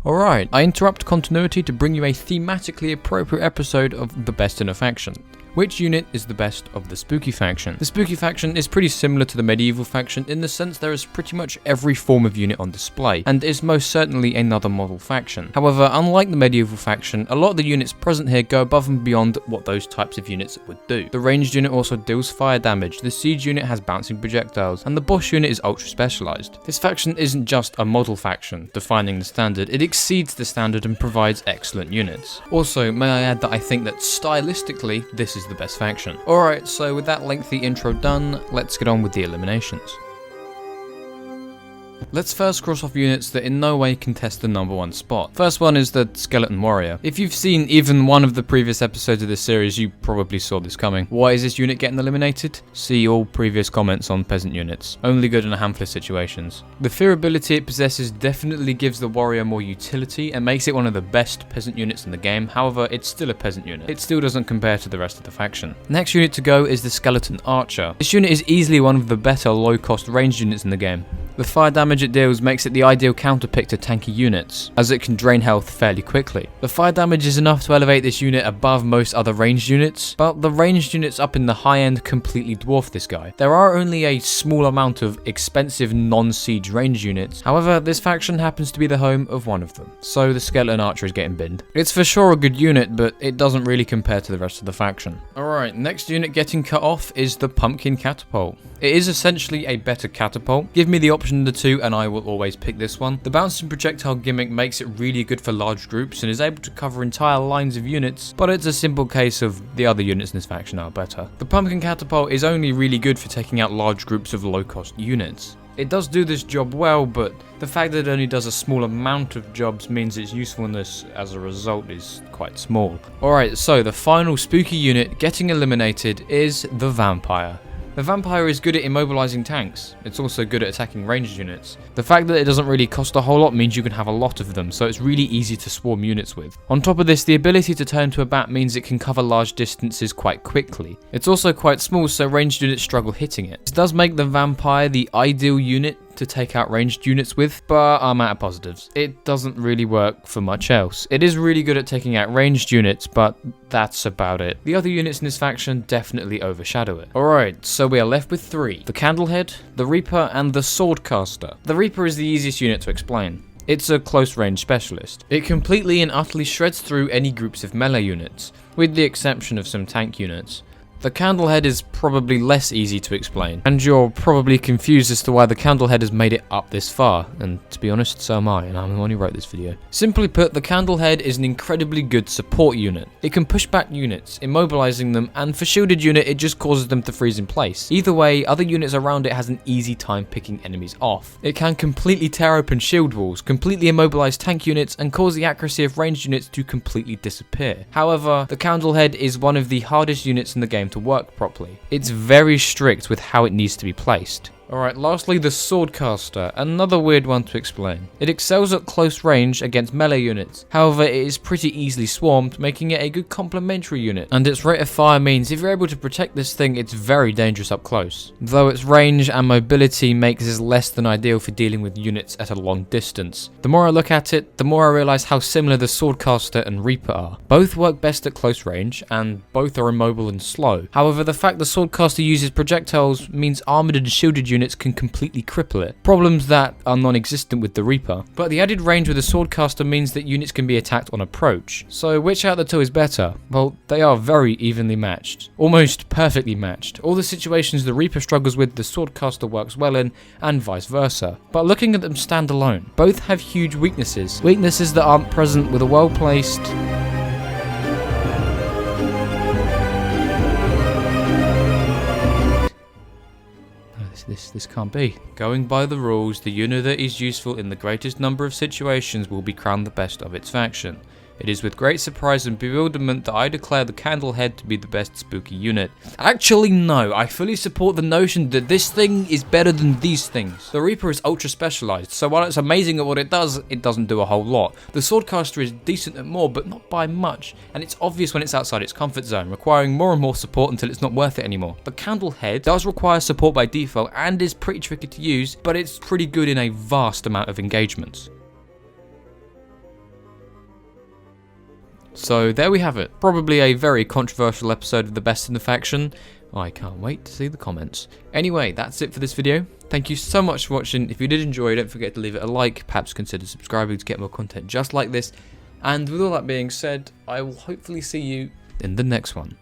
Alright, I interrupt continuity to bring you a thematically appropriate episode of The Best in a Faction. Which unit is the best of the Spooky faction? The Spooky faction is pretty similar to the MediEvil faction in the sense there is pretty much every form of unit on display, and is most certainly another model faction. However, unlike the MediEvil faction, a lot of the units present here go above and beyond what those types of units would do. The ranged unit also deals fire damage, the siege unit has bouncing projectiles, and the boss unit is ultra specialized. This faction isn't just a model faction, defining the standard, it exceeds the standard and provides excellent units. Also, may I add that I think that stylistically, this is the best faction. Alright, so with that lengthy intro done, let's get on with the eliminations. Let's first cross off units that in no way contest the number one spot. First one is the Skeleton Warrior. If you've seen even one of the previous episodes of this series, you probably saw this coming. Why is this unit getting eliminated? See all previous comments on peasant units. Only good in a handful of situations. The fear ability it possesses definitely gives the warrior more utility and makes it one of the best peasant units in the game. However, it's still a peasant unit. It still doesn't compare to the rest of the faction. Next unit to go is the Skeleton Archer. This unit is easily one of the better low-cost ranged units in the game. The fire damage it deals makes it the ideal counterpick to tanky units, as it can drain health fairly quickly. The fire damage is enough to elevate this unit above most other ranged units, but the ranged units up in the high end completely dwarf this guy. There are only a small amount of expensive non-siege ranged units, however this faction happens to be the home of one of them, so the Skeleton Archer is getting binned. It's for sure a good unit, but it doesn't really compare to the rest of the faction. Alright, next unit getting cut off is the Pumpkin Catapult. It is essentially a better catapult. Give me the option of the two and I will always pick this one. The bouncing projectile gimmick makes it really good for large groups and is able to cover entire lines of units, but it's a simple case of the other units in this faction are better. The Pumpkin Catapult is only really good for taking out large groups of low-cost units. It does do this job well, but the fact that it only does a small amount of jobs means its usefulness as a result is quite small. Alright, so the final spooky unit getting eliminated is the Vampire. The Vampire is good at immobilizing tanks. It's also good at attacking ranged units. The fact that it doesn't really cost a whole lot means you can have a lot of them, so it's really easy to swarm units with. On top of this, the ability to turn to a bat means it can cover large distances quite quickly. It's also quite small, so ranged units struggle hitting it. This does make the Vampire the ideal unit to take out ranged units with, but I'm out of positives. It doesn't really work for much else. It is really good at taking out ranged units, but that's about it. The other units in this faction definitely overshadow it. Alright, so we are left with three: the Candlehead, the Reaper, and the Swordcaster. The Reaper is the easiest unit to explain. It's a close range specialist. It completely and utterly shreds through any groups of melee units, with the exception of some tank units. The Candlehead is probably less easy to explain, and you're probably confused as to why the Candlehead has made it up this far, and to be honest, so am I, and I'm the one who wrote this video. Simply put, the Candlehead is an incredibly good support unit. It can push back units, immobilizing them, and for shielded unit, it just causes them to freeze in place. Either way, other units around it has an easy time picking enemies off. It can completely tear open shield walls, completely immobilize tank units, and cause the accuracy of ranged units to completely disappear. However, the Candlehead is one of the hardest units in the game to work properly. It's very strict with how it needs to be placed. Alright, lastly the Swordcaster, another weird one to explain. It excels at close range against melee units, however it is pretty easily swarmed, making it a good complementary unit, and its rate of fire means if you're able to protect this thing, it's very dangerous up close. Though its range and mobility makes this less than ideal for dealing with units at a long distance. The more I look at it, the more I realise how similar the Swordcaster and Reaper are. Both work best at close range, and both are immobile and slow. However, the fact the Swordcaster uses projectiles means armoured and shielded units can completely cripple it. Problems that are non-existent with the Reaper. But the added range with the Swordcaster means that units can be attacked on approach. So which out of the two is better? Well, they are very evenly matched. Almost perfectly matched. All the situations the Reaper struggles with, the Swordcaster works well in, and vice versa. But looking at them stand alone, both have huge weaknesses. Weaknesses that aren't present with a well-placed... This can't be. Going by the rules, the unit that is useful in the greatest number of situations will be crowned the best of its faction. It is with great surprise and bewilderment that I declare the Candlehead to be the best spooky unit. Actually no, I fully support the notion that this thing is better than these things. The Reaper is ultra specialized, so while it's amazing at what it doesn't do a whole lot. The Swordcaster is decent at more, but not by much, and it's obvious when it's outside its comfort zone, requiring more and more support until it's not worth it anymore. The Candlehead does require support by default and is pretty tricky to use, but it's pretty good in a vast amount of engagements. So there we have it. Probably a very controversial episode of the best in the faction. I can't wait to see the comments. Anyway, that's it for this video. Thank you so much for watching. If you did enjoy, don't forget to leave it a like. Perhaps consider subscribing to get more content just like this. And with all that being said, I will hopefully see you in the next one.